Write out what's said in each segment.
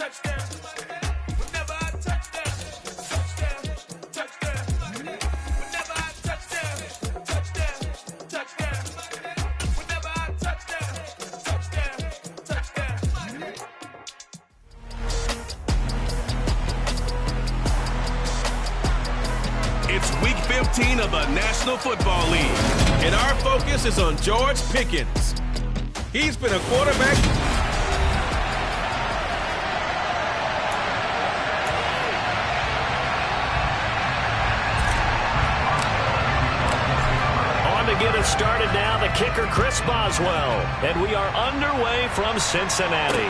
It's week 15 of the National Football League, and our focus is on George Pickens. He's been a quarterback. On to get us started now, the kicker, Chris Boswell. And we are underway from Cincinnati.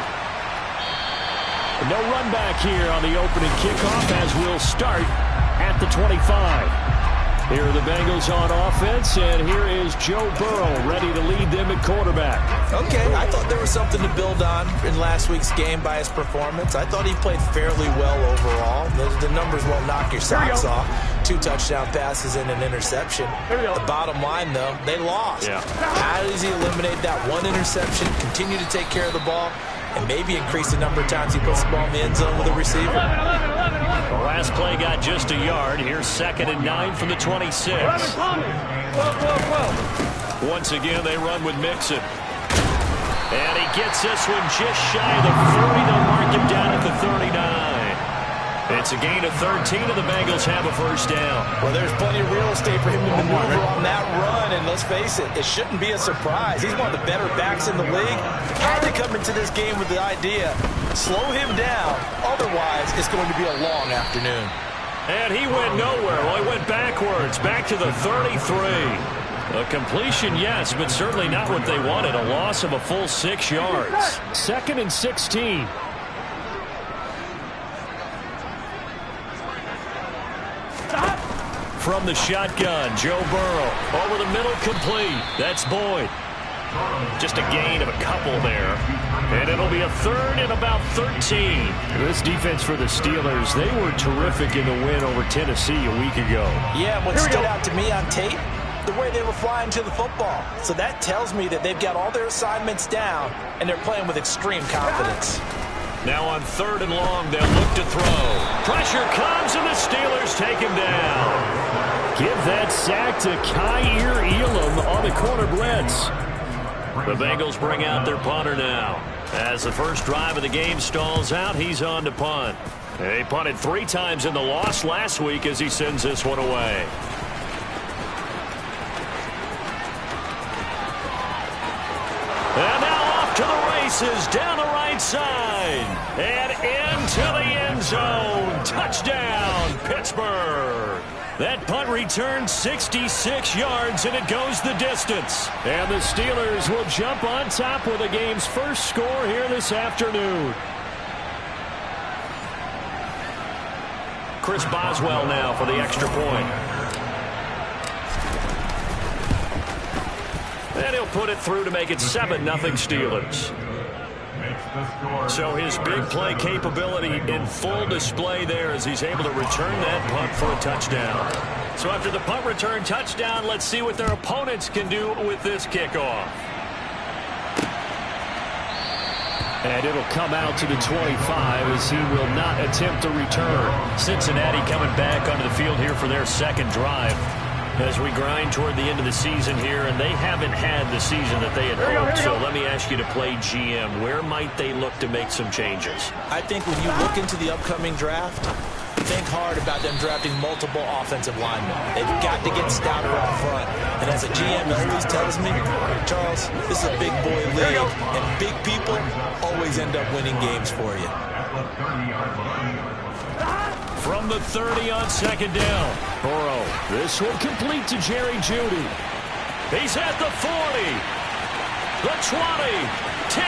No run back here on the opening kickoff as we'll start at the 25. Here are the Bengals on offense, and here is Joe Burrow ready to lead them at quarterback. Okay, I thought there was something to build on in last week's game by his performance. I thought he played fairly well overall. The numbers won't knock your socks off. 2 touchdown passes and an interception. The bottom line, though, they lost. Yeah. How does he eliminate that one interception, continue to take care of the ball, and maybe increase the number of times he puts the ball in the end zone with a receiver? The last play got just a yard. Here's 2nd and 9 from the 26. Once again, they run with Mixon. And he gets this one just shy of the 40. They'll mark him down at the 39. It's a gain of 13, and the Bengals have a first down. Well, there's plenty of real estate for him to maneuver on that run, and let's face it, it shouldn't be a surprise. He's one of the better backs in the league. Had to come into this game with the idea, slow him down, otherwise it's going to be a long afternoon. And he went nowhere. Well, he went backwards, back to the 33. A completion, yes, but certainly not what they wanted. A loss of a full 6 yards. 2nd and 16. From the shotgun, Joe Burrow. Over the middle, complete. That's Boyd. Just a gain of a couple there. And it'll be a 3rd and about 13. This defense for the Steelers, they were terrific in the win over Tennessee a week ago. Yeah, what stood out to me on tape, the way they were flying to the football. So that tells me that they've got all their assignments down, and they're playing with extreme confidence. Now on 3rd and long, they'll look to throw. Pressure comes, and the Steelers take him down. Give that sack to Kaiir Elam on the corner blitz. The Bengals bring out their punter now. As the first drive of the game stalls out, he's on to punt. He punted 3 times in the loss last week as he sends this one away. And now off to the races, down the right side, and into the end zone. Touchdown, Pittsburgh. That punt returns 66 yards, and it goes the distance. And the Steelers will jump on top with the game's first score here this afternoon. Chris Boswell now for the extra point. And he'll put it through to make it 7-0 Steelers. So his big play capability in full display there as he's able to return that punt for a touchdown. So after the punt return touchdown, let's see what their opponents can do with this kickoff. And it'll come out to the 25 as he will not attempt to return. Cincinnati coming back onto the field here for their 2nd drive as we grind toward the end of the season here, and they haven't had the season that they had hoped. So let me ask you to play GM. Where might they look to make some changes? I think when you look into the upcoming draft, think hard about them drafting multiple offensive linemen. They've got to get stouter up front. And as a GM always tells me, Charles, this is a big boy league, and big people always end up winning games for you. From the 30 on 2nd down. Burrow. This will complete to Jerry Jeudy. He's at the 40. The 20. 10.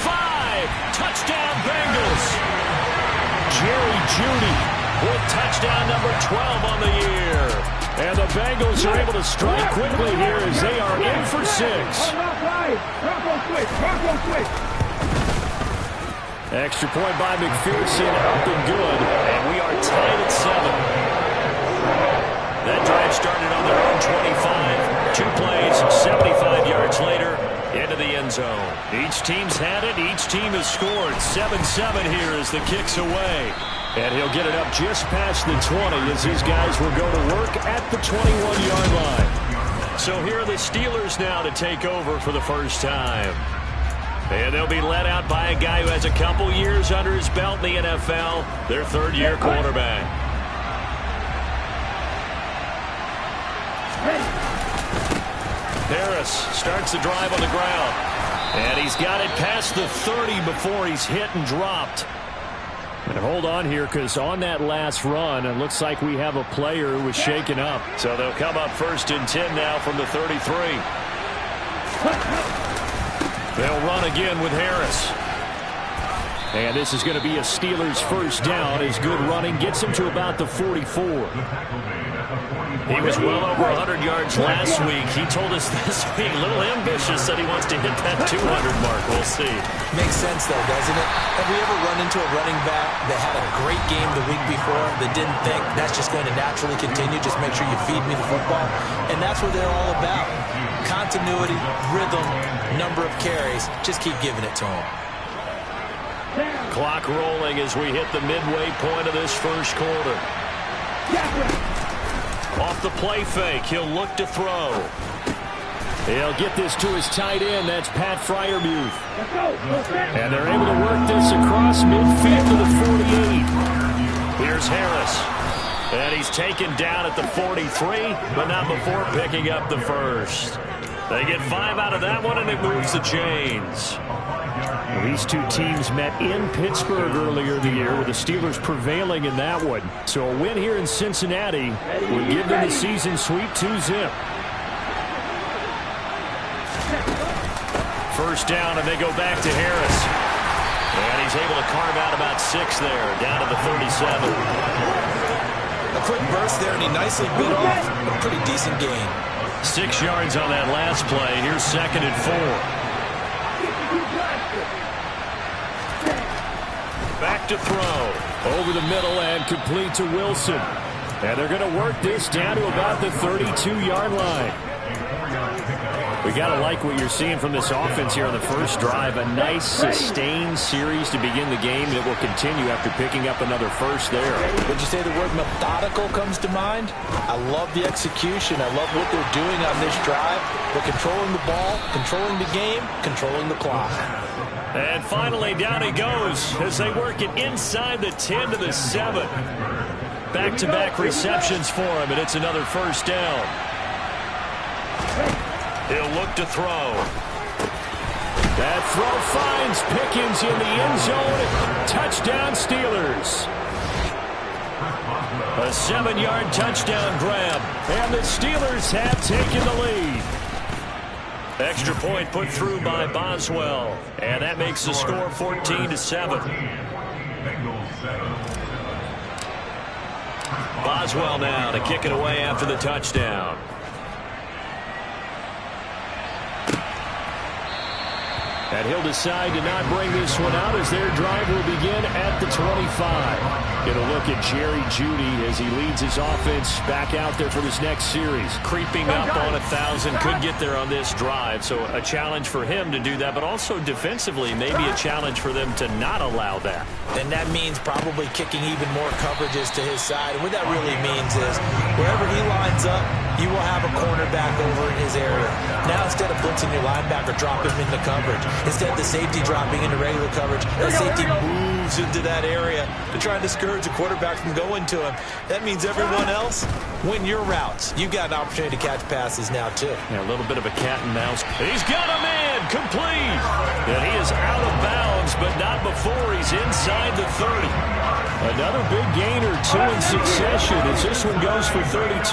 5. Touchdown Bengals. Jerry Jeudy with touchdown number 12 on the year. And the Bengals are able to strike quickly here as they are in for 6. Extra point by McPherson, up and good, and we are tied at 7. That drive started on their own 25. 2 plays, 75 yards later. into the end zone. Each team's had it. Each team has scored. 7-7 here as the kick's away. And he'll get it up just past the 20 as these guys will go to work at the 21-yard line. So here are the Steelers now to take over for the first time. And they'll be led out by a guy who has a couple years under his belt in the NFL, their third-year quarterback. Harris starts the drive on the ground. And he's got it past the 30 before he's hit and dropped. And hold on here, because on that last run, it looks like we have a player who was shaken up. So they'll come up 1st and 10 now from the 33. They'll run again with Harris. And this is going to be a Steelers first down as good running gets him to about the 44. He was well over 100 yards last week. He told us this week, a little ambitious, that he wants to hit that 200 mark. We'll see. Makes sense, though, doesn't it? Have we ever run into a running back that had a great game the week before that didn't think that's just going to naturally continue? Just make sure you feed me the football. And that's what they're all about. Continuity, rhythm, number of carries. Just keep giving it to him. Clock rolling as we hit the midway point of this first quarter. Off the play fake, he'll look to throw. He'll get this to his tight end. That's Pat Freiermuth. And they're able to work this across midfield to the 48. Here's Harris. And he's taken down at the 43, but not before picking up the first. They get 5 out of that one, and it moves the chains. Well, these two teams met in Pittsburgh earlier in the year, with the Steelers prevailing in that one. So a win here in Cincinnati would give them the season sweep 2-zip. First down, and they go back to Harris. And he's able to carve out about 6 there, down to the 37. A quick burst there, and he nicely bit off a pretty decent gain. 6 yards on that last play. Here's 2nd and 4. Back to throw. Over the middle and complete to Wilson. And they're going to work this down to about the 32-yard line. We got to like what you're seeing from this offense here on the first drive. A nice sustained series to begin the game, and it will continue after picking up another first there. Would you say the word methodical comes to mind? I love the execution. I love what they're doing on this drive. They're controlling the ball, controlling the game, controlling the clock. And finally, down he goes as they work it inside the 10 to the 7. Back-to-back receptions for him, and it's another first down. He'll look to throw. That throw finds Pickens in the end zone. Touchdown, Steelers. A 7-yard touchdown grab, and the Steelers have taken the lead. Extra point put through by Boswell, and that makes the score 14-7. Boswell now to kick it away after the touchdown. And he'll decide to not bring this one out as their drive will begin at the 25. Get a look at Jerry Jeudy as he leads his offense back out there for this next series. Creeping up on 1,000, could get there on this drive. So a challenge for him to do that, but also defensively, maybe a challenge for them to not allow that. And that means probably kicking even more coverages to his side. And what that really means is wherever he lines up, you will have a cornerback over in his area. Now instead of blitzing your linebacker, drop him into coverage. Instead of the safety dropping into regular coverage, the safety moves into that area to try and discourage the quarterback from going to him. That means everyone else, win your routes. You've got an opportunity to catch passes now, too. Yeah, a little bit of a cat and mouse. He's got a man, complete. And he is out of bounds, but not before he's inside the 30. Another big gain or 2 in succession as this one goes for 32.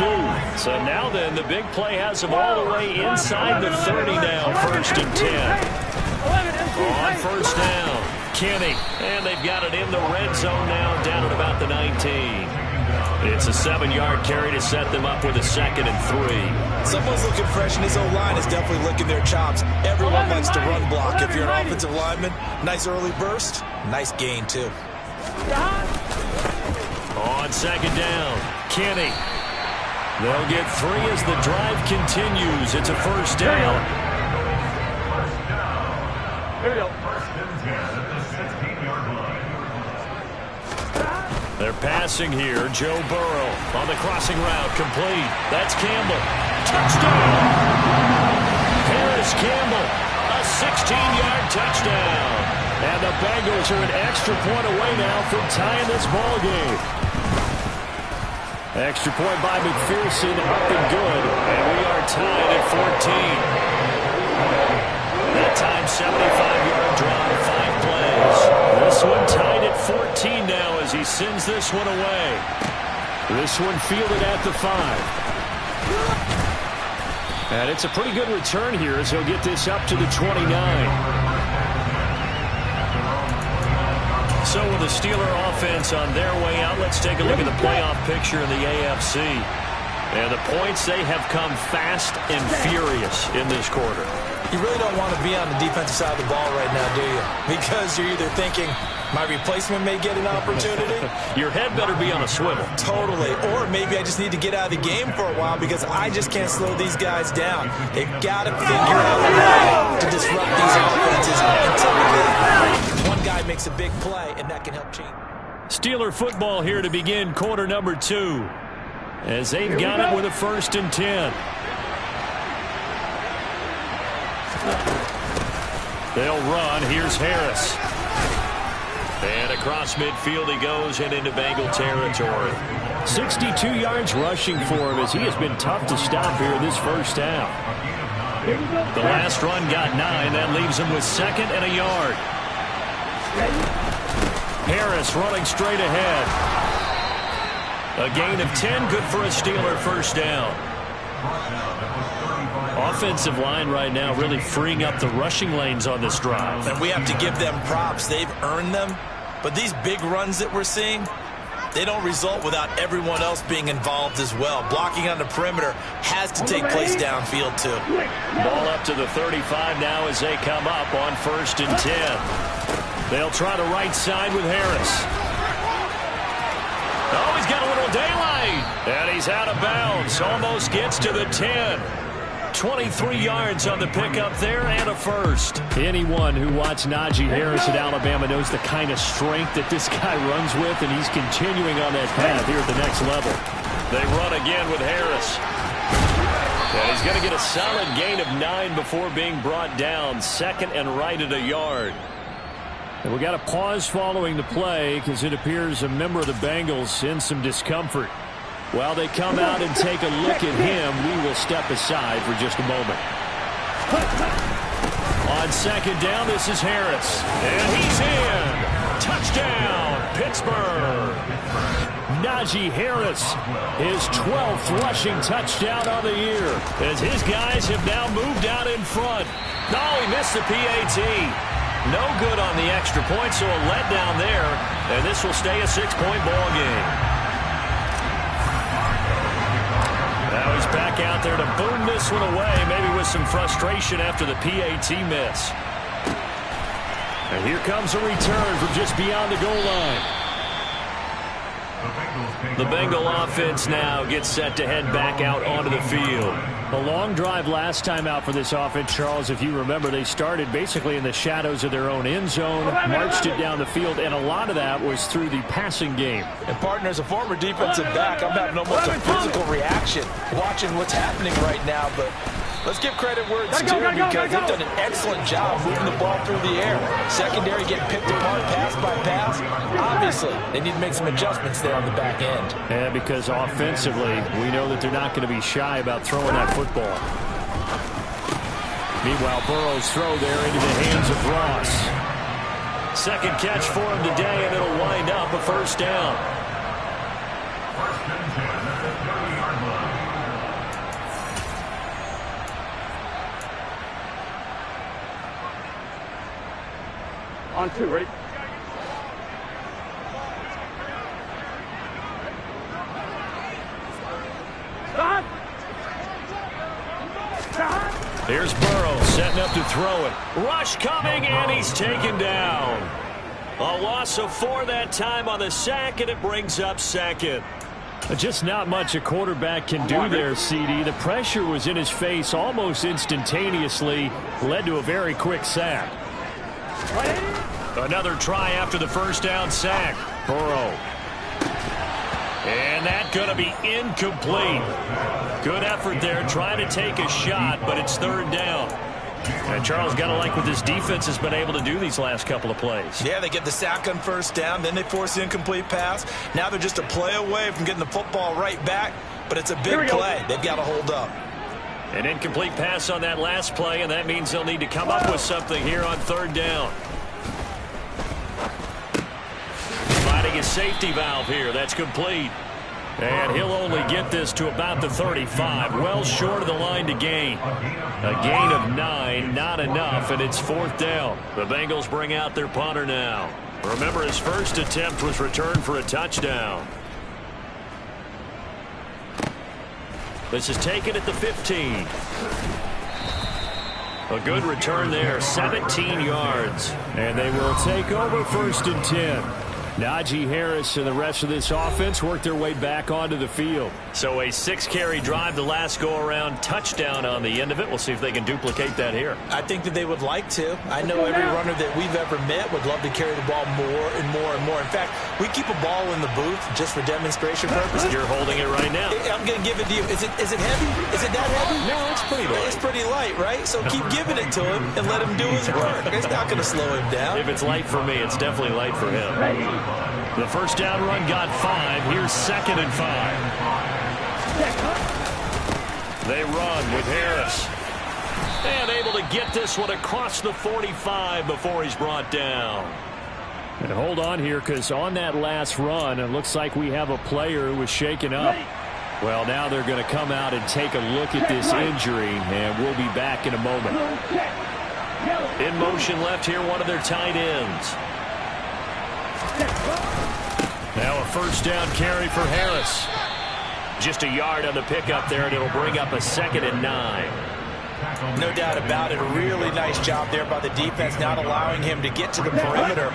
So now then, the big play has him all the way inside the 30 now, 1st and 10. On first down, Kenny. And they've got it in the red zone now, down at about the 19. It's a 7-yard carry to set them up with a 2nd and 3. Someone's looking fresh, and his O-line is definitely licking their chops. Everyone likes to run block. If you're an offensive lineman, nice early burst, nice gain, too. On 2nd down, Kenny. They'll get 3 as the drive continues. It's a first down. They're passing here. Joe Burrow on the crossing route. Complete. That's Campbell. Touchdown. Harris Campbell. A 16-yard touchdown. And the Bengals are an extra point away now from tying this ball game. Extra point by McPherson, up and good. And we are tied at 14. That time, 75-yard drive, 5 plays. This one tied at 14 now as he sends this one away. This one fielded at the 5. And it's a pretty good return here as he'll get this up to the 29. So with the Steeler offense on their way out, let's take a look at the playoff picture in the AFC. And the points, they have come fast and furious in this quarter. You really don't want to be on the defensive side of the ball right now, do you? Because you're either thinking, my replacement may get an opportunity. Your head better be on a swivel. Totally. Or maybe I just need to get out of the game for a while because I just can't slow these guys down. They've got to figure out a way to disrupt these offenses. And typically, one guy makes a big play, and that can help change. Steeler football here to begin quarter number 2. As they've got it with a 1st and 10. They'll run. Here's Harris. And across midfield he goes and into Bengal territory. 62 yards rushing for him as he has been tough to stop here this first half. The last run got 9. That leaves him with 2nd and a yard. Harris running straight ahead. A gain of 10, good for a Steeler first down. Offensive line right now really freeing up the rushing lanes on this drive. And we have to give them props. They've earned them. But these big runs that we're seeing, they don't result without everyone else being involved as well. Blocking on the perimeter has to take place downfield too. Ball up to the 35 now as they come up on 1st and 10. They'll try the right side with Harris. Oh, he's got a little daylight. And he's out of bounds. Almost gets to the 10. 23 yards on the pickup there and a 1st. Anyone who watched Najee Harris at Alabama knows the kind of strength that this guy runs with, and he's continuing on that path here at the next level. They run again with Harris. And he's going to get a solid gain of 9 before being brought down. 2nd and right at a yard. And we got a pause following the play because it appears a member of the Bengals in some discomfort. While they come out and take a look at him, we will step aside for just a moment. On 2nd down, this is Harris. And he's in. Touchdown, Pittsburgh. Najee Harris, his 12th rushing touchdown on the year. As his guys have now moved out in front. No, he missed the PAT. No good on the extra point, so a letdown there. And this will stay a 6-point ball game. Now he's back out there to boom this one away, maybe with some frustration after the PAT miss. And here comes a return from just beyond the goal line. The Bengal offense now gets set to head back out onto the field. A long drive last time out for this offense, Charles. If you remember, they started basically in the shadows of their own end zone, marched it down the field, and a lot of that was through the passing game. And, partner, as a former defensive back, I'm having almost a physical reaction watching what's happening right now. But let's give credit where it's due because they've done an excellent job moving the ball through the air. Secondary getting picked apart pass by pass. Obviously, they need to make some adjustments there on the back end. And because offensively, we know that they're not going to be shy about throwing that football. Meanwhile, Burrow's throw there into the hands of Ross. 2nd catch for him today, and it'll wind up a 1st down. On 2, ready? Here's Burrow setting up to throw it. Rush coming, and he's taken down. A loss of 4 that time on the sack, and it brings up 2nd. Just not much a quarterback can do there, CD. The pressure was in his face almost instantaneously, led to a very quick sack. Another try after the first down sack. Burrow. And that's going to be incomplete. Good effort there trying to take a shot, but it's third down. And Charles, got to like what this defense has been able to do these last couple of plays. Yeah, they get the sack on first down, then they force the incomplete pass. Now they're just a play away from getting the football right back, but it's a big play. They've got to hold up. An incomplete pass on that last play, and that means they'll need to come up with something here on third down. Finding a safety valve here. That's complete. And he'll only get this to about the 35. Well short of the line to gain. A gain of 9, not enough, and it's fourth down. The Bengals bring out their punter now. Remember, his first attempt was returned for a touchdown. This is taken at the 15. A good return there, 17 yards. And they will take over first and 10. Najee Harris and the rest of this offense work their way back onto the field. So a 6-carry drive the last go-around, touchdown on the end of it. We'll see if they can duplicate that here. I think that they would like to. I know every runner that we've ever met would love to carry the ball more and more and more. In fact, we keep a ball in the booth just for demonstration purposes. You're holding it right now. I'm going to give it to you. Is it heavy? Is it that heavy? No, it's pretty light. It's pretty light, right? So keep giving it to him and let him do his work. It's not going to slow him down. If it's light for me, it's definitely light for him. The first down run got 5. Here's 2nd and 5. They run with Harris. And able to get this one across the 45 before he's brought down. And hold on here, because on that last run, it looks like we have a player who was shaken up. Well, now they're going to come out and take a look at this injury, and we'll be back in a moment. In motion left here, one of their tight ends. Now a first down carry for Harris. Just a yard on the pickup there, and it'll bring up a 2nd and 9. No doubt about it. A really nice job there by the defense, not allowing him to get to the perimeter.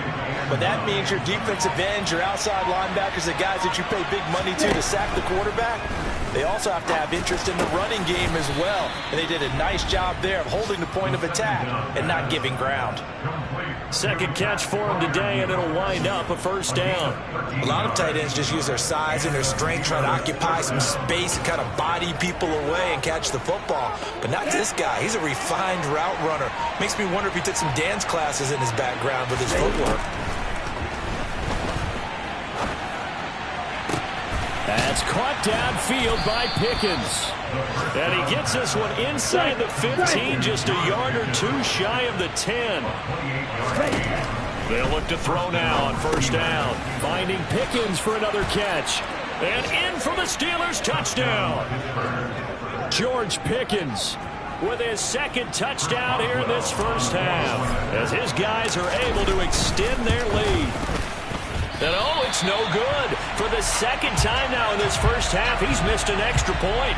But that means your defensive ends, your outside linebackers, the guys that you pay big money to sack the quarterback, they also have to have interest in the running game as well. And they did a nice job there of holding the point of attack and not giving ground. Second catch for him today, and it'll wind up a first down. A lot of tight ends just use their size and their strength, trying to occupy some space and kind of body people away and catch the football. But not this guy. He's a refined route runner. Makes me wonder if he took some dance classes in his background with his footwork. That's caught downfield by Pickens. And he gets this one inside the 15, just a yard or two shy of the 10. They'll look to throw now on first down. Finding Pickens for another catch. And in for the Steelers' touchdown. George Pickens with his 2nd touchdown here in this first half, as his guys are able to extend their lead. And oh, it's no good. For the 2nd time now in this first half, he's missed an extra point.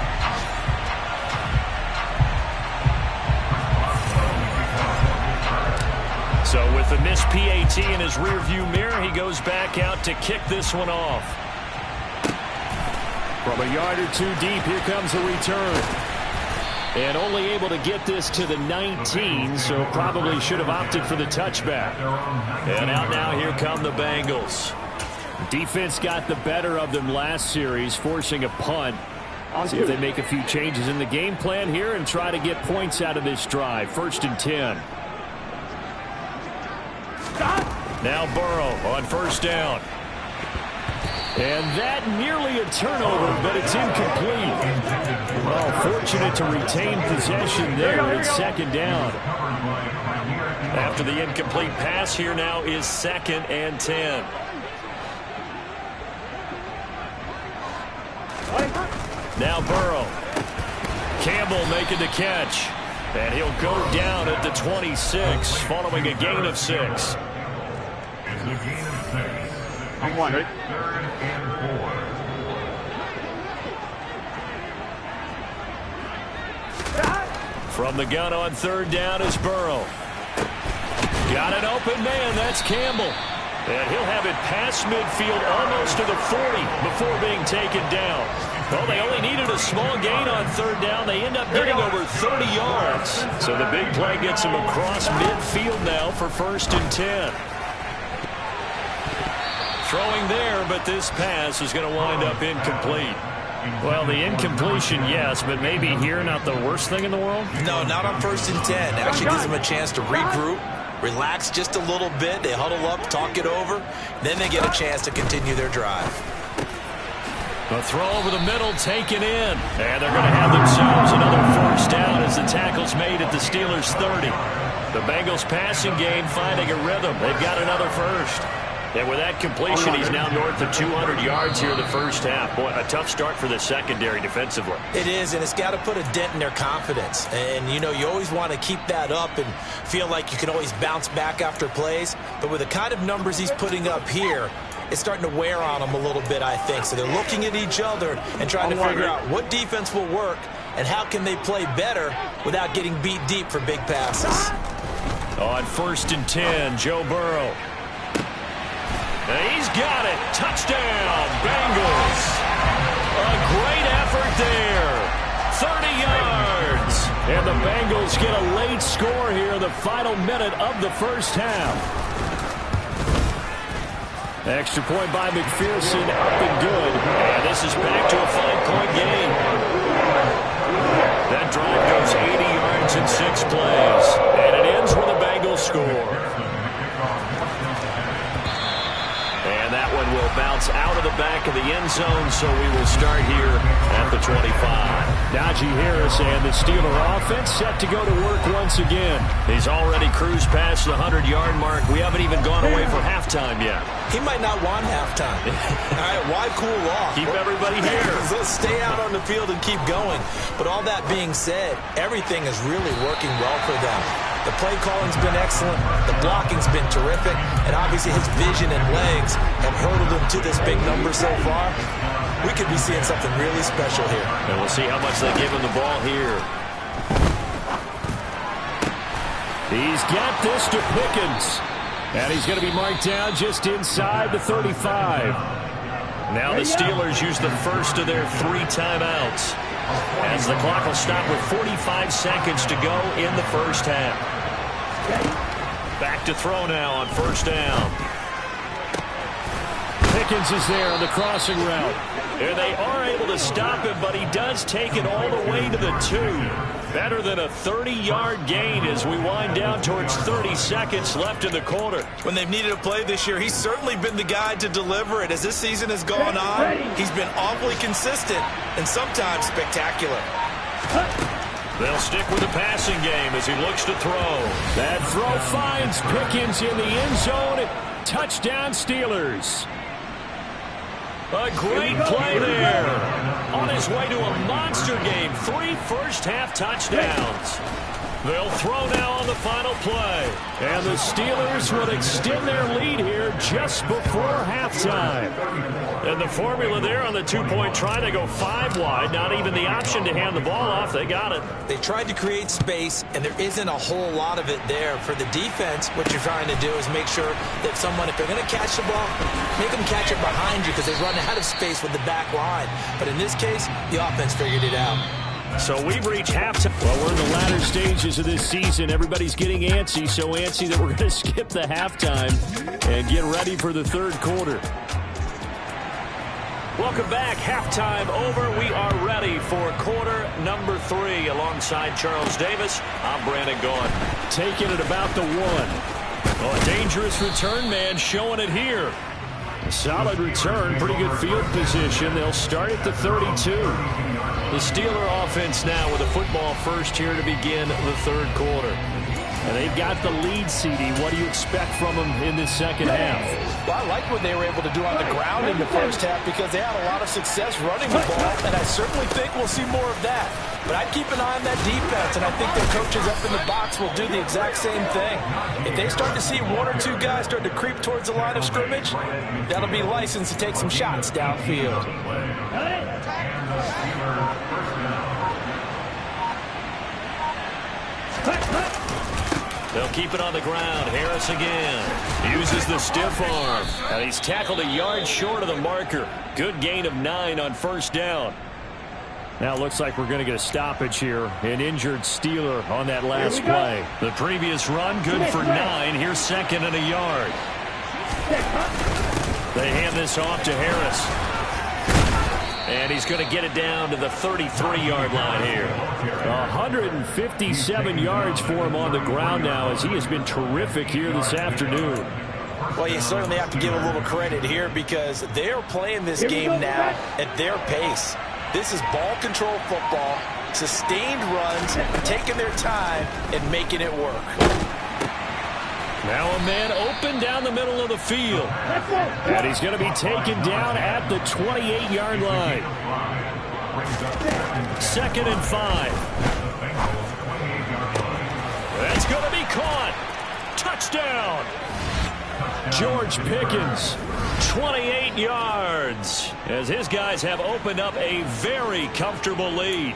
So with the missed PAT in his rearview mirror, he goes back out to kick this one off. From a yard or two deep, here comes a return. And only able to get this to the 19, so probably should have opted for the touchback. And out now, here come the Bengals. Defense got the better of them last series, forcing a punt. See if they make a few changes in the game plan here and try to get points out of this drive. 1st and 10. Now Burrow on first down. And that nearly a turnover, but it's incomplete. Well, fortunate to retain possession there. It's 2nd down. After the incomplete pass, here now is 2nd and 10. Now Burrow. Campbell making the catch. And he'll go down at the 26, following a gain of 6. I'm one, right? From the gun on third down is Burrow. Got an open man. That's Campbell. And he'll have it past midfield almost to the 40 before being taken down. Well, they only needed a small gain on third down. They end up getting over 30 yards. So the big play gets them across midfield now for 1st and 10. Throwing there, but this pass is going to wind up incomplete. Well, the incompletion, yes, but maybe here not the worst thing in the world? No, not on 1st and 10. It actually gives them a chance to regroup, relax just a little bit. They huddle up, talk it over. Then they get a chance to continue their drive. A throw over the middle, taken in. And they're going to have themselves another 1st down as the tackle's made at the Steelers' 30. The Bengals passing game finding a rhythm. They've got another 1st. And with that completion, he's now north of 200 yards here in the 1st half. Boy, a tough start for the secondary defensively. It is, and it's got to put a dent in their confidence. And, you know, you always want to keep that up and feel like you can always bounce back after plays. But with the kind of numbers he's putting up here, it's starting to wear on them a little bit, I think. So they're looking at each other and trying to figure out what defense will work and how can they play better without getting beat deep for big passes. On 1st and 10, Joe Burrow. He's got it. Touchdown, Bengals. A great effort there. 30 yards. And the Bengals get a late score here in the final minute of the 1st half. Extra point by McPherson, up and good. And this is back to a 5-point game. That drive goes 80 yards in 6 plays. And it ends with a Bengals score. And that one will bounce out of the back of the end zone, so we will start here at the 25. Najee Harris and the Steeler offense set to go to work once again. He's already cruised past the 100-yard mark. We haven't even gone away for halftime yet. He might not want halftime. All right, why cool off? Keep everybody here. Let's stay out on the field and keep going. But all that being said, everything is really working well for them. The play calling's been excellent. The blocking's been terrific. And obviously his vision and legs have hurdled him to this big number so far. We could be seeing something really special here. And we'll see how much they give him the ball here. He's got this to Pickens. And he's going to be marked down just inside the 35. Now the Steelers use the first of their 3 timeouts, as the clock will stop with 45 seconds to go in the 1st half. Back to throw now on 1st down. Pickens is there on the crossing route. And they are able to stop him, but he does take it all the way to the 2. Better than a 30-yard gain as we wind down towards 30 seconds left in the quarter. When they've needed a play this year, he's certainly been the guy to deliver it. As this season has gone on, he's been awfully consistent and sometimes spectacular. They'll stick with the passing game as he looks to throw. That throw finds Pickens in the end zone. Touchdown, Steelers. A great play there. On his way to a monster game. 3 first-half touchdowns. They'll throw now on the final play. And the Steelers will extend their lead here just before halftime. And the formula there on the 2-point try, they go 5 wide. Not even the option to hand the ball off. They got it. They tried to create space, and there isn't a whole lot of it there. For the defense, what you're trying to do is make sure that someone, if they're going to catch the ball, make them catch it behind you because they run out of space with the back line. But in this case, the offense figured it out. So we've reached halftime. Well, we're in the latter stages of this season. Everybody's getting antsy, so antsy that we're going to skip the halftime and get ready for the 3rd quarter. Welcome back. Halftime over. We are ready for quarter number 3. Alongside Charles Davis, I'm Brandon Gaughan. Taking it about the 1. Oh, a dangerous return man showing it here. A solid return, pretty good field position. They'll start at the 32. The Steeler offense now with a football first here to begin the 3rd quarter. And they've got the lead, CD. What do you expect from them in this 2nd half? Well, I like what they were able to do on the ground in the 1st half because they had a lot of success running the ball, and I certainly think we'll see more of that. But I'd keep an eye on that defense, and I think their coaches up in the box will do the exact same thing. If they start to see 1 or 2 guys start to creep towards the line of scrimmage, that'll be licensed to take some shots downfield. They'll keep it on the ground. Harris again. Uses the stiff arm. And he's tackled a yard short of the marker. Good gain of 9 on first down. Now it looks like we're going to get a stoppage here. An injured Steeler on that last play. The previous run, good for 9. Here's second and a yard. They hand this off to Harris. And he's going to get it down to the 33-yard line here. 157 yards for him on the ground now, as he has been terrific here this afternoon. Well, you certainly have to give a little credit here because they're playing this game now at their pace. This is ball control football, sustained runs, taking their time and making it work. Now a man open down the middle of the field. And he's going to be taken down at the 28-yard line. 2nd and 5. That's going to be caught. Touchdown. George Pickens, 28 yards, as his guys have opened up a very comfortable lead.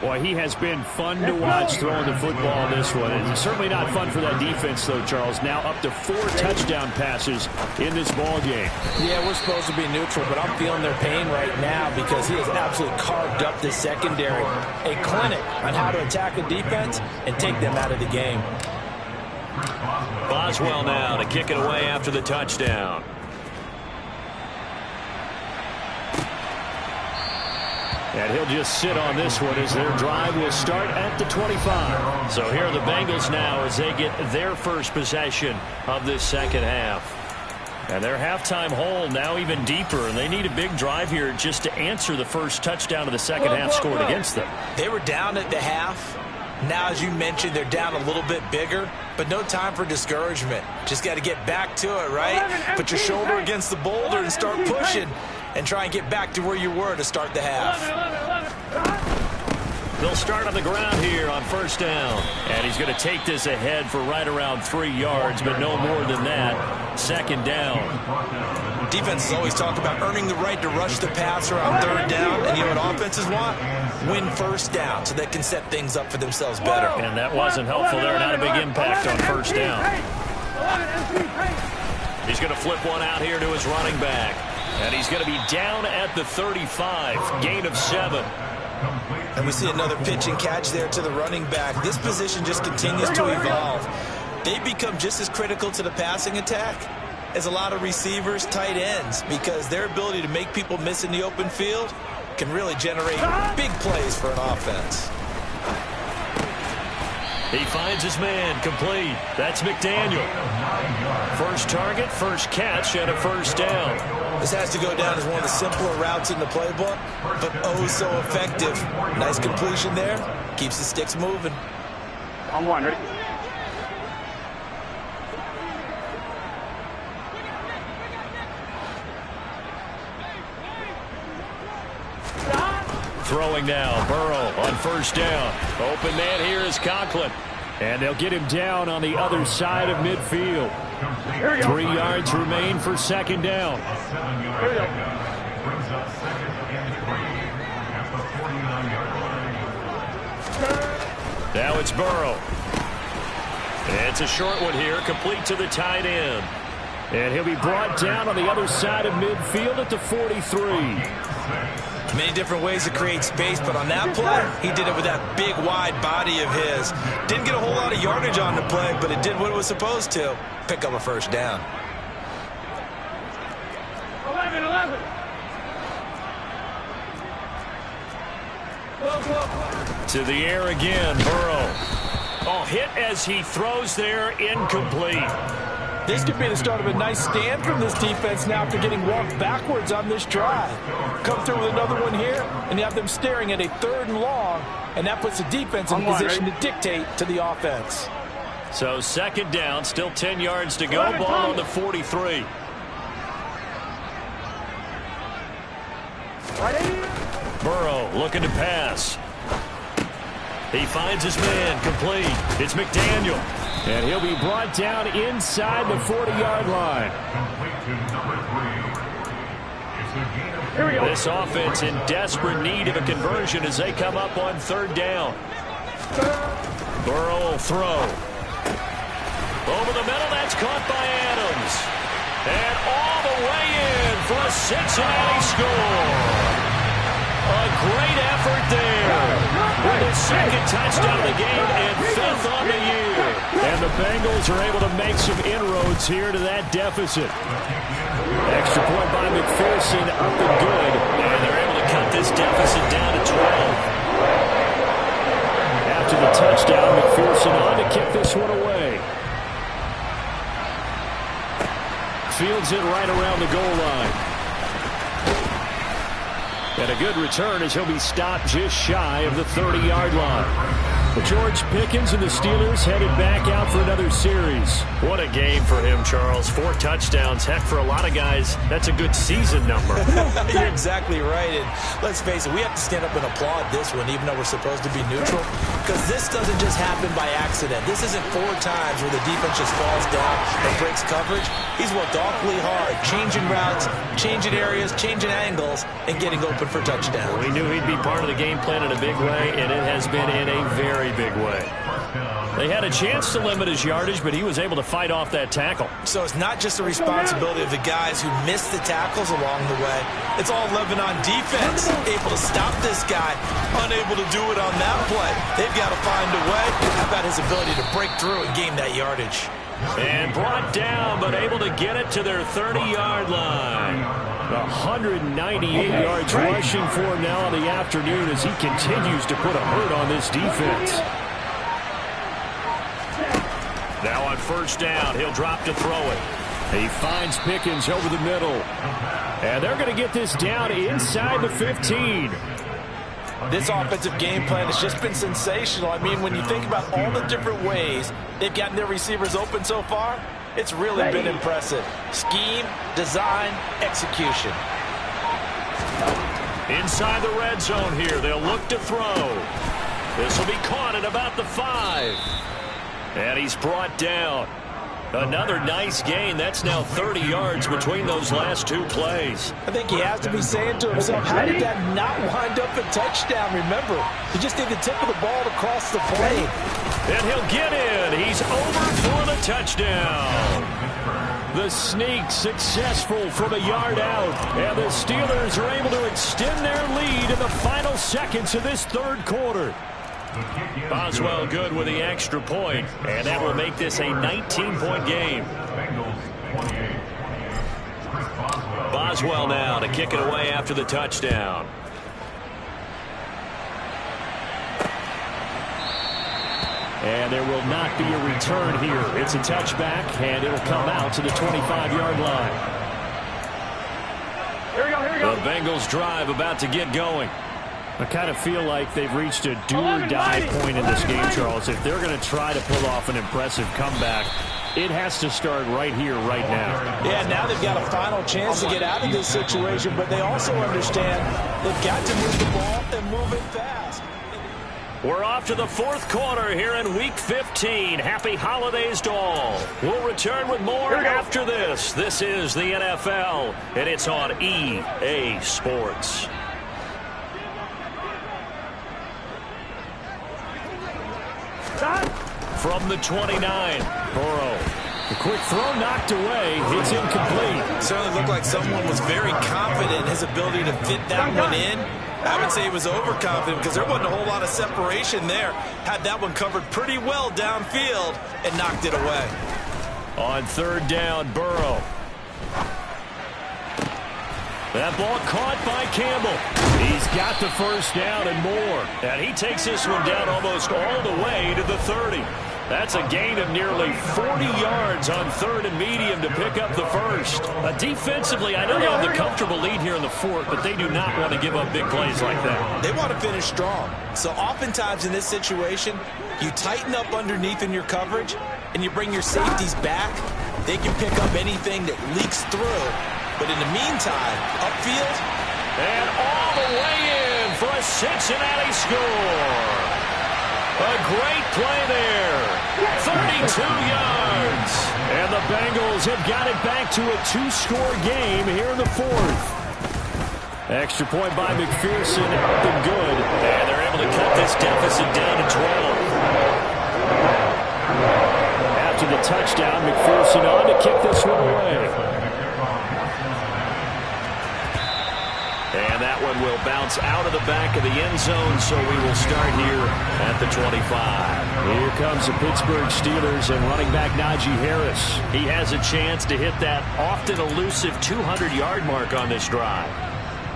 Boy, he has been fun to watch throwing the football this one. It's certainly not fun for that defense, though, Charles. Now up to 4 touchdown passes in this ball game. Yeah, we're supposed to be neutral, but I'm feeling their pain right now because he has absolutely carved up the secondary. A clinic on how to attack a defense and take them out of the game. Boswell now to kick it away after the touchdown. And he'll just sit on this one as their drive will start at the 25. So here are the Bengals now as they get their first possession of this second half. And their halftime hole now even deeper, and they need a big drive here just to answer the first touchdown of the second half scored against them. They were down at the half. Now, as you mentioned, they're down a little bit bigger, but no time for discouragement. Just got to get back to it, right? Put your shoulder against the boulder and start pushing and try and get back to where you were to start the half. They'll start on the ground here on first down. And he's going to take this ahead for right around 3 yards, but no more than that. Second down. Defense has always talked about earning the right to rush the passer on third down. And you know what offenses want? Win first down so they can set things up for themselves better. And that wasn't helpful there. Not a big impact on first down. He's going to flip one out here to his running back. And he's going to be down at the 35. Gain of 7. And we see another pitch and catch there to the running back. This position just continues to evolve. They become just as critical to the passing attack as a lot of receivers, tight ends, because their ability to make people miss in the open field can really generate big plays for an offense. He finds his man complete. That's McDaniel. First target, first catch, and a first down. This has to go down as one of the simpler routes in the playbook, but oh so effective. Nice completion there. Keeps the sticks moving. On one, ready? Throwing now, Burrow on first down. Open man here is Conklin. And they'll get him down on the other side of midfield. 3 yards remain for second down. Here we go. Now it's Burrow. It's a short one here, complete to the tight end. And he'll be brought down on the other side of midfield at the 43. Many different ways to create space, but on that play, he did it with that big, wide body of his. Didn't get a whole lot of yardage on the play, but it did what it was supposed to. Pick up a first down. 11. To the air again, Burrow. Oh, hit as he throws there, incomplete. This could be the start of a nice stand from this defense now after getting walked backwards on this drive. Come through with another one here, and you have them staring at a 3rd and long, and that puts the defense in position to dictate to the offense. So second down, still 10 yards to go, ball on the 43. Burrow looking to pass. He finds his man complete. It's McDaniel. And he'll be brought down inside the 40-yard line. This offense in desperate need of a conversion as they come up on third down. Burrow will throw. Over the middle, that's caught by Adams. And all the way in for a Cincinnati score. A great effort there. With his second touchdown of the game and 5th on the year. And the Bengals are able to make some inroads here to that deficit. Extra point by McPherson, up and good. And they're able to cut this deficit down to 12. After the touchdown, McPherson on to kick this one away. Fields it right around the goal line. And a good return as he'll be stopped just shy of the 30-yard line. But George Pickens and the Steelers headed back out for another series. What a game for him, Charles. 4 touchdowns. Heck, for a lot of guys, that's a good season number. You're exactly right. And let's face it, we have to stand up and applaud this one, even though we're supposed to be neutral. Because this doesn't just happen by accident. This isn't 4 times where the defense just falls down and breaks coverage. He's worked awfully hard, changing routes, changing areas, changing angles, and getting open for touchdowns. We knew he'd be part of the game plan in a big way, and it has been in a very big way. They had a chance to limit his yardage, but he was able to fight off that tackle. So it's not just the responsibility of the guys who missed the tackles along the way. It's all living on defense. Able to stop this guy, unable to do it on that play. They've got to find a way. How about his ability to break through and gain that yardage? And brought down, but able to get it to their 30-yard line. 198 yards rushing for him now in the afternoon as he continues to put a hurt on this defense. Now on first down, he'll drop to throw it. He finds Pickens over the middle. And they're going to get this down inside the 15. This offensive game plan has just been sensational. I mean, when you think about all the different ways they've gotten their receivers open so far, it's really been impressive. Scheme, design, execution. Inside the red zone here, they'll look to throw. This will be caught at about the 5. And he's brought down. Another nice gain. That's now 30 yards between those last 2 plays. I think he has to be saying to himself, how did that not wind up a touchdown? Remember, he just did the tip of the ball to cross the plane. And he'll get in. He's over for the touchdown. The sneak successful from a yard out. And the Steelers are able to extend their lead in the final seconds of this 3rd quarter. Boswell good with the extra point, and that will make this a 19-point game. Boswell now to kick it away after the touchdown. And there will not be a return here. It's a touchback, and it'll come out to the 25-yard line. Here we go, here we go. The Bengals drive about to get going. I kind of feel like they've reached a do-or-die point in this game, Charles. If they're going to try to pull off an impressive comeback, it has to start right here, right now. Yeah, now they've got a final chance to get out of this situation, but they also understand they've got to move the ball and move it fast. We're off to the 4th quarter here in Week 15. Happy holidays to all. We'll return with more after this. This is the NFL, and it's on EA Sports. From the 29, Burrow. The quick throw knocked away. It's incomplete. Certainly looked like someone was very confident in his ability to fit that one in. I would say he was overconfident because there wasn't a whole lot of separation there. Had that one covered pretty well downfield and knocked it away. On 3rd down, Burrow. That ball caught by Campbell. He's got the first down and more. And he takes this one down almost all the way to the 30. That's a gain of nearly 40 yards on 3rd and medium to pick up the first. Defensively, I know they have the comfortable lead here in the 4th, but they do not want to give up big plays like that. They want to finish strong. So oftentimes in this situation, you tighten up underneath in your coverage, and you bring your safeties back. They can pick up anything that leaks through. But in the meantime, upfield. And all the way in for a Cincinnati score. A great play there. 32 yards. And the Bengals have got it back to a 2-score game here in the 4th. Extra point by McPherson, up and good. And they're able to cut this deficit down to 12. After for the touchdown. McPherson on to kick this one away. And that one will bounce out of the back of the end zone, so we will start here at the 25. Here comes the Pittsburgh Steelers and running back Najee Harris. He has a chance to hit that often elusive 200-yard mark on this drive.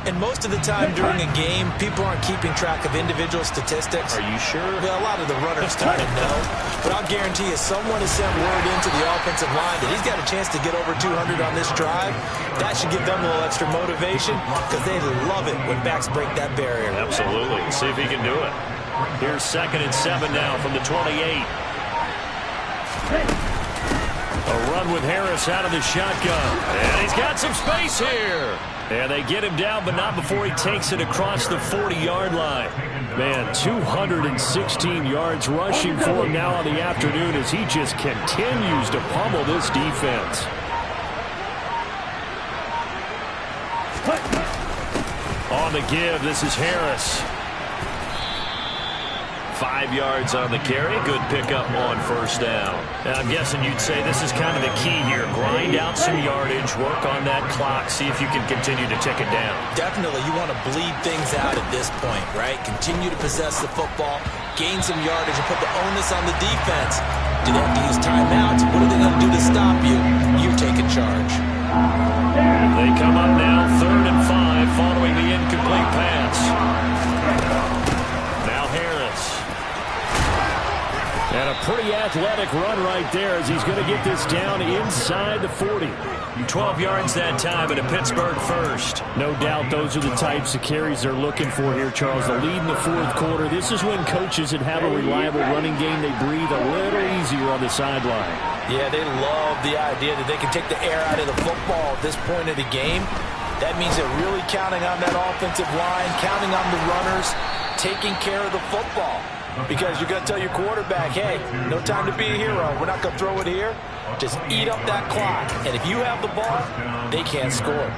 And most of the time during a game, people aren't keeping track of individual statistics. Are you sure? Well, a lot of the runners kind of know. But I'll guarantee you someone has sent word into the offensive line that he's got a chance to get over 200 on this drive. That should give them a little extra motivation because they love it when backs break that barrier. Absolutely. See if he can do it. Here's 2nd and 7 now from the 28. A run with Harris out of the shotgun. And he's got some space here. And they get him down, but not before he takes it across the 40-yard line. Man, 216 yards rushing for him now on the afternoon as he just continues to pummel this defense. On the give, this is Harris. 5 yards on the carry. Good pickup on 1st down. And I'm guessing you'd say this is kind of the key here. Grind out some yardage, work on that clock, see if you can continue to tick it down. Definitely, you want to bleed things out at this point, right? Continue to possess the football, gain some yardage, and put the onus on the defense. Do they have to use timeouts? What are they going to do to stop you? You take a charge. They come up now, 3rd and 5, following the incomplete pass. Now Harris. And a pretty athletic run right there as he's going to get this down inside the 40. 12 yards that time and a Pittsburgh first. No doubt those are the types of carries they're looking for here, Charles. The lead in the 4th quarter. This is when coaches that have a reliable running game, they breathe a little easier on the sideline. Yeah, they love the idea that they can take the air out of the football at this point of the game. That means they're really counting on that offensive line, counting on the runners, taking care of the football. Because you're going to tell your quarterback, hey, no time to be a hero. We're not going to throw it here. Just eat up that clock. And if you have the ball, they can't score.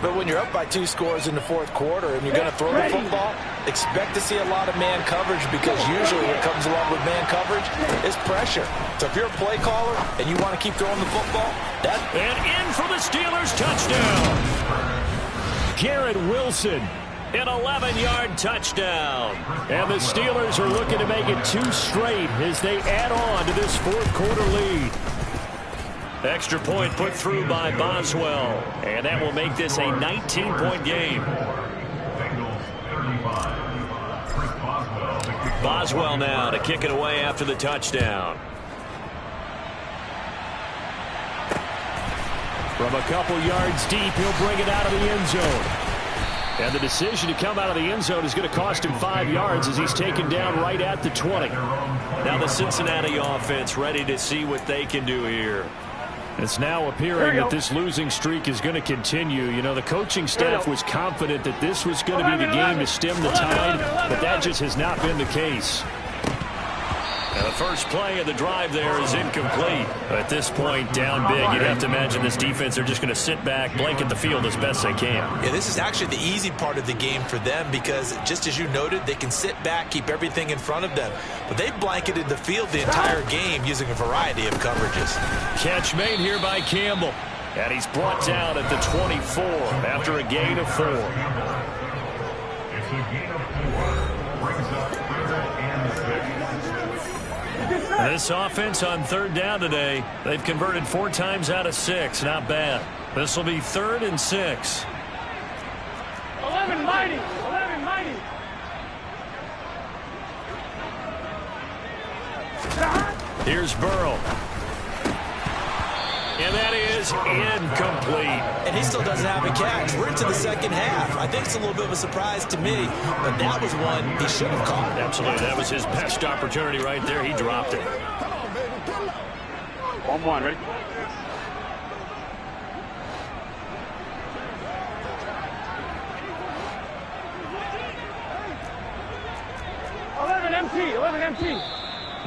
But when you're up by 2 scores in the 4th quarter and you're going to throw the football, expect to see a lot of man coverage because usually what comes along with man coverage is pressure. So if you're a play caller and you want to keep throwing the football, that... And in for the Steelers, touchdown. Garrett Wilson. An 11-yard touchdown. And the Steelers are looking to make it 2 straight as they add on to this 4th quarter lead. Extra point put through by Boswell. And that will make this a 19-point game. Boswell now to kick it away after the touchdown. From a couple yards deep, he'll bring it out of the end zone. And the decision to come out of the end zone is going to cost him 5 yards as he's taken down right at the 20. Now the Cincinnati offense ready to see what they can do here. It's now appearing that this losing streak is going to continue. You know, the coaching staff was confident that this was going to be the game to stem the tide, but that just has not been the case. And the first play of the drive there is incomplete. At this point, down big, you'd have to imagine this defense are just going to sit back, blanket the field as best they can. Yeah, this is actually the easy part of the game for them because, just as you noted, they can sit back, keep everything in front of them. But they've blanketed the field the entire game using a variety of coverages. Catch made here by Campbell. And he's brought down at the 24 after a gain of 4. This offense on 3rd down today, they've converted 4 times out of 6. Not bad. This will be 3rd and 6. 11 mighty. 11 mighty. Here's Burrow. And that is incomplete. And he still doesn't have a catch. We're into the 2nd half. I think it's a little bit of a surprise to me, but that was one he should have caught. Absolutely. That was his best opportunity right there. He dropped it. 1-1, ready?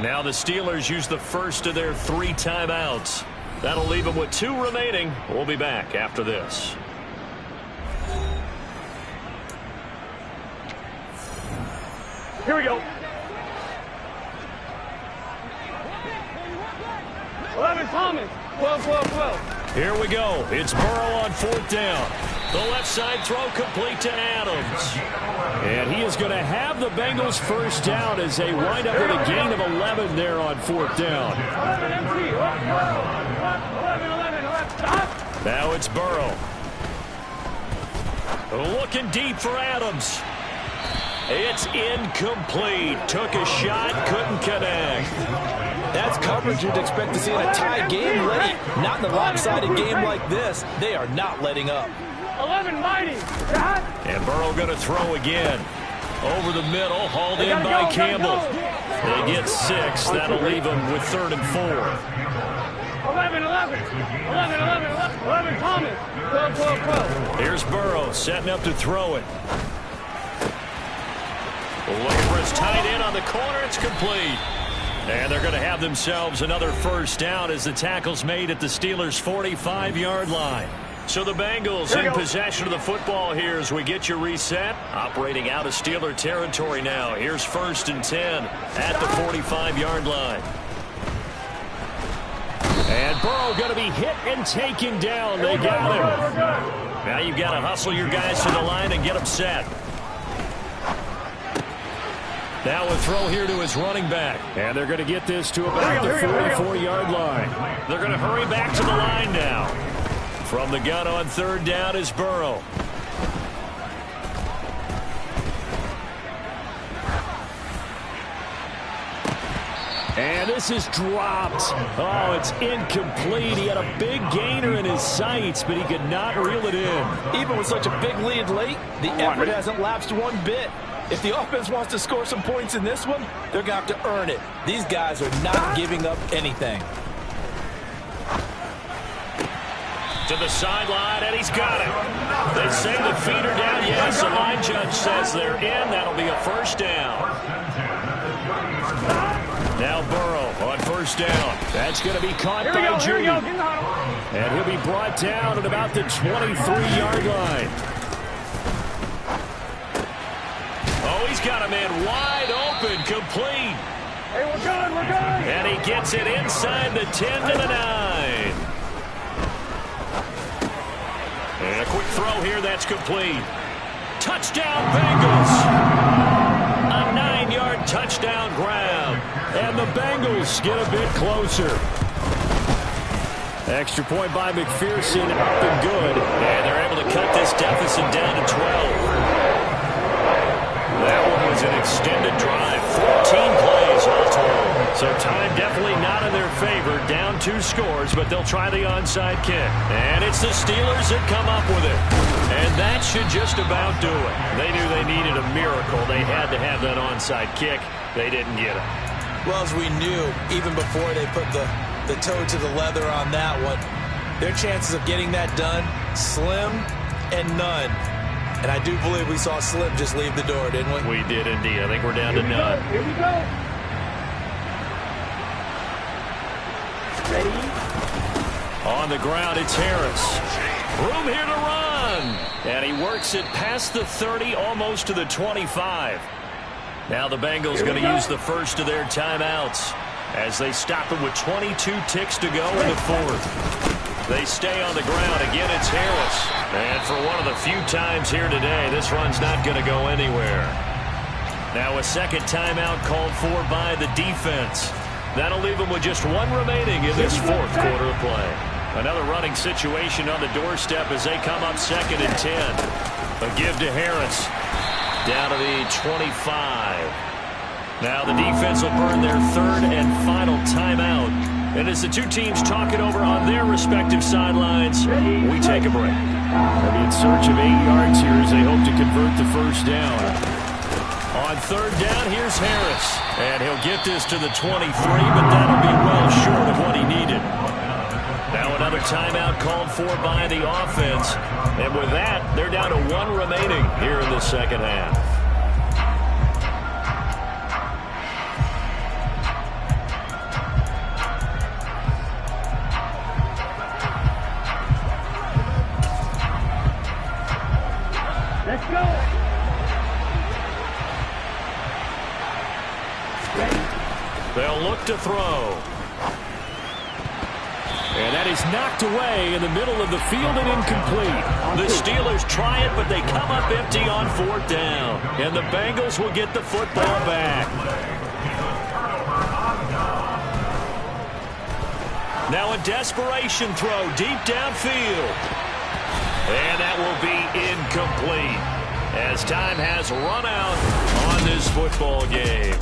Now the Steelers use the first of their 3 timeouts. That'll leave them with 2 remaining. We'll be back after this. Here we go. 11 Thomas. 12, 12, 12. Here we go. It's Burrow on 4th down. The left side throw complete to Adams. And he is going to have the Bengals first down as they wind up with a gain of 11 there on 4th down. 11 empty. 11, stop. Now it's Burrow. Looking deep for Adams. It's incomplete. Took a shot, couldn't connect. That's coverage you'd expect to see in a tie game late. Not in a lopsided game like this. They are not letting up. 11 mighty. And Burrow going to throw again. Over the middle, hauled in by Campbell. They get 6. That'll leave them with 3rd and 4. 11 Thomas. 12, 12, 12. Here's Burrow setting up to throw it. Looking for his tight end on the corner. It's complete. And they're going to have themselves another first down as the tackle's made at the Steelers' 45-yard line. So the Bengals in possession of the football here as we get you reset. Operating out of Steeler territory now. Here's 1st and 10 at the 45-yard line. And Burrow going to be hit and taken down. They got him. Now you've got to hustle your guys to the line and get them set. Now a throw here to his running back. And they're going to get this to about the 44-yard line. They're going to hurry back to the line now. From the gun on 3rd down is Burrow. And this is dropped. Oh, it's incomplete. He had a big gainer in his sights, but he could not reel it in. Even with such a big lead late, the effort hasn't lapsed one bit. If the offense wants to score some points in this one, they're going to have to earn it. These guys are not giving up anything. To the sideline, and he's got it. They say the feet are down. Yes, the line judge says they're in. That'll be a first down. Now Burrow on 1st down. That's going to be caught by Judy. And he'll be brought down at about the 23-yard line. Oh, he's got a man wide open, complete. Hey, we're good. And he gets it inside the 10 to the 9. And a quick throw here, that's complete. Touchdown, Bengals. A 9-yard touchdown grab. And the Bengals get a bit closer. Extra point by McPherson, up and good. And they're able to cut this deficit down to 12. That one was an extended drive. 14 plays all total. So time definitely not in their favor. Down 2 scores, but they'll try the onside kick. And it's the Steelers that come up with it. And that should just about do it. They knew they needed a miracle. They had to have that onside kick. They didn't get it. Well, as we knew, even before they put the toe to the leather on that one, their chances of getting that done, slim and none. And I do believe we saw Slim just leave the door, didn't we? We did indeed. I think we're down to none. Here we go. Ready? On the ground, it's Harris. Room here to run. And he works it past the 30, almost to the 25. Now the Bengals going to use the first of their timeouts as they stop him with 22 ticks to go in the 4th. They stay on the ground. Again, it's Harris. And for one of the few times here today, this run's not going to go anywhere. Now a second timeout called for by the defense. That'll leave them with just 1 remaining in this 4th quarter of play. Another running situation on the doorstep as they come up 2nd and 10. A give to Harris. Down to the 25. Now the defense will burn their 3rd and final timeout. And as the two teams talk it over on their respective sidelines, we take a break. They'll be in search of 8 yards here as they hope to convert the first down. On 3rd down, here's Harris. And he'll get this to the 23, but that'll be well short of what he needed. Now another timeout called for by the offense. And with that, they're down to 1 remaining here in the second half. Let's go. They'll look to throw. That is knocked away in the middle of the field and incomplete. The Steelers try it, but they come up empty on 4th down. And the Bengals will get the football back. Now a desperation throw deep downfield. And that will be incomplete as time has run out on this football game.